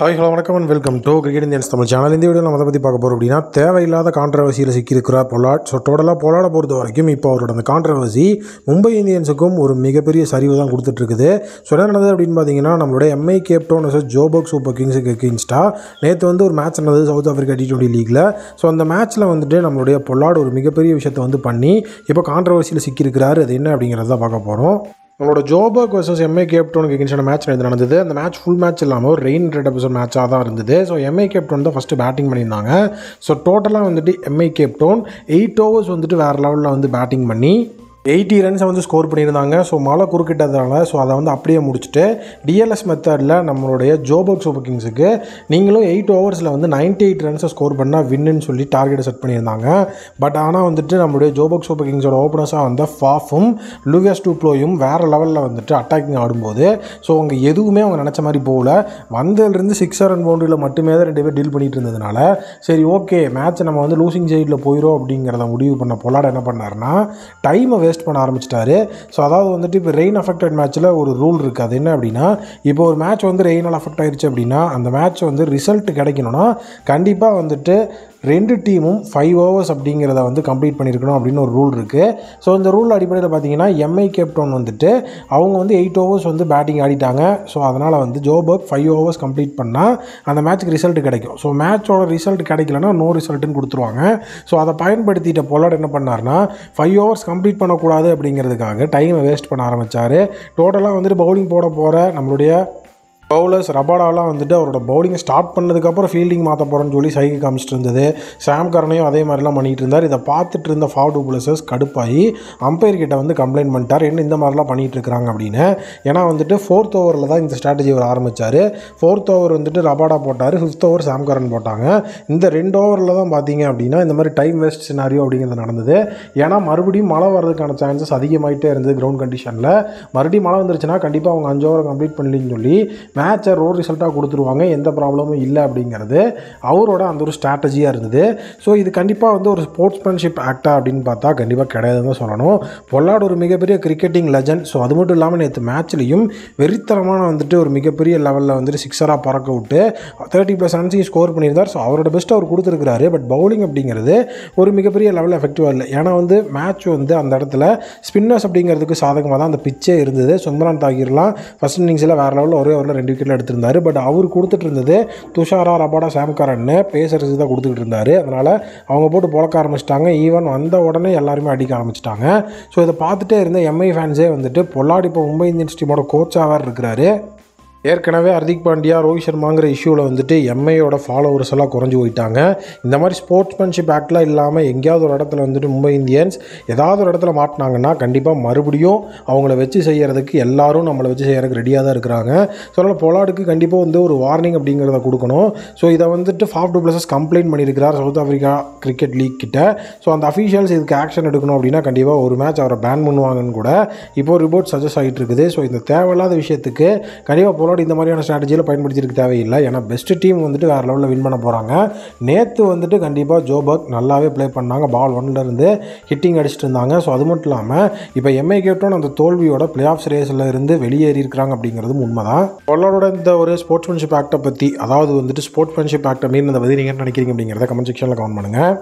Hi hello வணக்கம் and welcome to cricket Indians Tamil channel. இந்த video நம்ம அதை பற்றி பார்க்க போகிறோம் அப்படின்னா தேவையில்லாத கான்ட்ரவர்சியில் சிக்கியிருக்கிறார் பொலாட். ஸோ டோட்டலாக பொலாடை பொறுத்த வரைக்கும் இப்போ அவரோட அந்த கான்ட்ரவர்சி மும்பை இந்தியன்ஸுக்கும் ஒரு மிகப்பெரிய சரிவு தான் கொடுத்துட்ருக்குது. ஸோ என்ன நடந்தது அப்படின்னு பார்த்தீங்கன்னா, நம்மளுடைய எம்ஐ கேப்டவுன் ஜோபர்க் சூப்பர் கிங்ஸுக்கு எகெயின்ஸ்டா நேற்று ஒரு மேட்ச் நடந்தது சவுத் ஆஃப்ரிக்கா T20 லீக்கில். ஸோ அந்த மேட்ச்சில் நம்மளுடைய பொலாட் ஒரு மிகப்பெரிய விஷயத்தை பண்ணி இப்போ கான்ட்ரவர்சியில் சிக்கியிருக்கிறார். அது என்ன அப்படிங்கிறத பார்க்க போகிறோம். நம்மளோட ஜோபர்க் வர்சஸ் எம்ஐ கேப்டவுனுக்கு எகெயின்ஸ்டான மேட்ச் நடந்தது. அந்த மேட்ச் ஃபுல் மேட்ச் இல்லாமல் ஒரு ரெயின் ரெட் எபிசோட் மேட்சாக தான் இருந்தது. ஸோ எம்ஐ கேப்டவுன் தான் ஃபஸ்ட்டு பேட்டிங் பண்ணியிருந்தாங்க. ஸோ டோட்டலாக எம்ஐ கேப்டவுன் 8 ஓவர்ஸ் வேறு லெவலில் பேட்டிங் பண்ணி 80 ரன்ஸை ஸ்கோர் பண்ணியிருந்தாங்க. ஸோ மழை குறுக்கிட்டதால அதை அப்படியே முடிச்சுட்டு டிஎல்எஸ் மெத்தடில் நம்மளுடைய ஜோபர்க் சூப்பர் கிங்ஸுக்கு நீங்களும் 8 ஓவர்ஸில் 98 ரன்ஸை ஸ்கோர் பண்ணால் வின்னுன்னு சொல்லி டார்கெட்டை செட் பண்ணியிருந்தாங்க. பட் ஆனால் நம்மளுடைய ஜோபர்க் சூப்பர் கிங்ஸோட ஓப்பனர்ஸாக ஃபாஃபும் லூவியஸ் டூப்ளோயும் வேறு லெவலில் அட்டாக்கிங் ஆடும்போது ஸோ அவங்க எதுவுமே அவங்க நினச்ச மாதிரி போகல. வந்ததுலேருந்து 6 ரன் பவுண்டரியில் மட்டுமே தான் 2 பேர் டீல் பண்ணிட்டு இருந்ததுனால சரி ஓகே மேட்ச்சை நம்ம லூசிங் சைடில் போயிடும் அப்படிங்கிறத முடிவு பண்ண பொலாட் என்ன பண்ணாருன்னா டைமை வேஸ்ட் பண்ண ஆரம்பிச்சிட்டாரு. ஸோ அதாவது இப்போ ரெயின் அஃபெக்டட் மேட்ச்சில் ஒரு ரூல் இருக்குது. அது என்ன அப்படின்னா, இப்போ ஒரு மேட்ச் ரெயினால் அஃபெக்ட் ஆயிடுச்சு அப்படின்னா அந்த மேட்ச் ரிசல்ட் கிடைக்கணும்னா கண்டிப்பாக 2 டீமும் 5 ஓவர்ஸ் அப்படிங்கிறத கம்ப்ளீட் பண்ணியிருக்கணும் அப்படின்னு ஒரு ரூல் இருக்குது. ஸோ இந்த ரூல் அடிப்படையில் பார்த்தீங்கன்னா எம்ஐ கேப்டவுன் அவங்க 8 ஓவர்ஸ் பேட்டிங் ஆடிட்டாங்க. ஸோ அதனால் ஜோபர்க் 5 ஓவர்ஸ் கம்ப்ளீட் பண்ணால் அந்த மேட்ச்சுக்கு ரிசல்ட் கிடைக்கும். ஸோ மேட்சோட ரிசல்ட் கிடைக்கலன்னா நோ ரிசல்ட்டுன்னு கொடுத்துருவாங்க. ஸோ அதை பயன்படுத்திட்ட பொலாட் என்ன பண்ணார்னா 5 ஓவர்ஸ் கம்ப்ளீட் பண்ணக்கூடாது அப்படிங்கிறதுக்காக டைமை வேஸ்ட் பண்ண ஆரம்பித்தார். டோட்டலாக பவுலிங் போட போகிற நம்மளுடைய பவுலர்ஸ் ரபாடாலாம் அவரோட பவுலிங்கை ஸ்டார்ட் பண்ணதுக்கப்புறம் ஃபீல்டிங் மாற்ற போகிறேன்னு சொல்லி சைகை காமிச்சிட்டு இருந்தது. சாம் கரனையும் அதே மாதிரிலாம் பண்ணிகிட்டு இருந்தார். இதை பார்த்துட்டு இருந்த ஃபாஃப் டு பிளஸர்ஸ் கடுப்பாகி அம்பையர் கிட்ட கம்ப்ளைண்ட் பண்ணிட்டார், என்ன இந்த மாதிரிலாம் பண்ணிகிட்டு இருக்கிறாங்க அப்படின்னு. ஏன்னா 4th ஓவரில் தான் இந்த ஸ்ட்ராட்டஜி அவர் ஆரம்பித்தார். 4th ஓவர் ரபாடா போட்டார், 5th ஓவர் சாம் கரன் போட்டாங்க. இந்த 2 ஓவரில் தான் பார்த்தீங்க அப்படின்னா இந்த மாதிரி டைம் வேஸ்ட் சினாரியோ அப்படிங்கிறது நடந்தது. ஏன்னா மறுபடியும் மழை வர்றதுக்கான சான்சஸ் அதிகமாகிட்டே இருந்தது கிரவுண்ட் கண்டிஷனில். மறுபடியும் மழை வந்துருச்சுன்னா கண்டிப்பாக அவங்க 5 ஓவரை கம்ப்ளீட் பண்ணலின்னு சொல்லி மேட்சை ரோட் ரிசல்ட்டாக கொடுத்துருவாங்க, எந்த ப்ராப்ளமும் இல்லை அப்படிங்கிறது அவரோட அந்த ஒரு ஸ்ட்ராட்டஜியாக இருந்தது. ஸோ இது கண்டிப்பாக ஒரு ஸ்போர்ட்ஸ்மேன்ஷிப் ஆக்டா அப்படின்னு பார்த்தா கண்டிப்பாக கிடையாதுன்னு தான் சொல்லணும். பொலாட் ஒரு மிகப்பெரிய கிரிக்கெட்டிங் லெஜண்ட். ஸோ அது மட்டும் இல்லாமல் நேற்று மேட்ச்லேயும் வெறித்தனமான ஒரு மிகப்பெரிய லெவலில் சிக்ஸராக பறக்க விட்டு 30+ ரன்ஸையும் ஸ்கோர் பண்ணியிருந்தார். ஸோ அவரோட பெஸ்ட் அவர் கொடுத்துருக்கிறாரு. பட் பவுலிங் அப்படிங்கிறது ஒரு மிகப்பெரிய லெவலில் எஃபெக்டிவாக இல்லை. ஏன்னா மேட்ச் அந்த இடத்துல ஸ்பின்னர்ஸ் அப்படிங்கிறதுக்கு சாதகமாக தான் அந்த பிச்சே இருந்தது. சும்ரான் தாகிர்லாம் ஃபர்ஸ்ட் இன்னிங்ஸில் வேறு லெவலில் ஒரே ஓவரில் 2 விக்கெட்டில் எடுத்திருந்தார். பட் அவர் கொடுத்துட்டு இருந்தது துஷாரா, ரபாடா, சாம் கரன் பேசர்ஸ் தான் கொடுத்துக்கிட்டு இருந்தார். அதனால் அவங்க போட்டு புழக்க ஆரம்பிச்சிட்டாங்க. ஈவன் வந்த உடனே எல்லாருமே அடிக்க ஆரம்பிச்சிட்டாங்க. ஸோ இதை பார்த்துட்டே இருந்த எம்ஐ ஃபேன்ஸே பொலாட் இப்போ மும்பை இந்தியன்ஸ் டீமோட கோச்சாக இருக்கிறாரு. ஏற்கனவே ஹர்திக் பாண்டியா, ரோஹித் சர்மாங்கிற இஷ்யூவில் எம்ஐயோட ஃபாலோவர்ஸ் எல்லாம் குறைஞ்சி போயிட்டாங்க. இந்த மாதிரி ஸ்போர்ட்ஸ்மேன்ஷிப் ஆக்ட்லாம் இல்லாமல் எங்கேயாவது ஒரு இடத்துல மும்பை இந்தியன்ஸ் ஏதாவது ஒரு இடத்துல மாட்டினாங்கன்னா கண்டிப்பாக மறுபடியும் அவங்கள வச்சு செய்கிறதுக்கு எல்லாரும் நம்மளை வச்சு செய்கிறதுக்கு ரெடியாக தான் இருக்கிறாங்க. ஸோ அதனால் பொலாடுக்கு கண்டிப்பாக ஒரு வார்னிங் அப்படிங்கிறத கொடுக்கணும். ஸோ இதை ஃபாஃப் டு பிளஸர்ஸ் கம்ப்ளைண்ட் பண்ணியிருக்கிறார் சவுத் ஆஃப்ரிக்கா கிரிக்கெட் லீக் கிட்ட. ஸோ அந்த அஃபீஷியல்ஸ் இதுக்கு ஆக்ஷன் எடுக்கணும் அப்படின்னா கண்டிப்பாக ஒரு மேட்ச் அவரை பேன் பண்ணுவாங்கன்னு கூட இப்போ ரிப்போர்ட் சஜஸ்ட் ஆகிட்டு இருக்குது. ஸோ இந்த தேவையில்லாத விஷயத்துக்கு கண்டிப்பாக இந்த மாதிரியான ஸ்ட்ராட்டஜியில் பயன்படுத்தியிருக்க தேவையில்லை. ஏன்னா பெஸ்ட் டீம் வேறு லெவலில் வின் பண்ண போகிறாங்க. நேற்று கண்டிப்பாக ஜோபர்க் நல்லாவே ப்ளே பண்ணாங்க. பால் 1லேருந்து ஹிட்டிங் அடிச்சுட்டு இருந்தாங்க. ஸோ அது மட்டும் இல்லாமல் இப்போ எம்ஐ கேப்டன் அந்த தோல்வியோட பிளே ஆஃப்ஸ் ரேஸில் இருந்து வெளியேறி இருக்கிறாங்க அப்படிங்கிறதும் உண்மை தான். பொலாடோட இந்த ஒரு ஸ்போர்ட்ஸ்மேன்ஷிப் ஆக்டை பற்றி, அதாவது ஸ்போர்ட்ஸ்மேன்ஷிப் ஆக்டை மீறினதை பற்றி நீங்கள் என்ன நினைக்கிறீங்க அப்படிங்கிறத கமெண்ட் செக்ஷனில் கமெண்ட் பண்ணுங்கள்.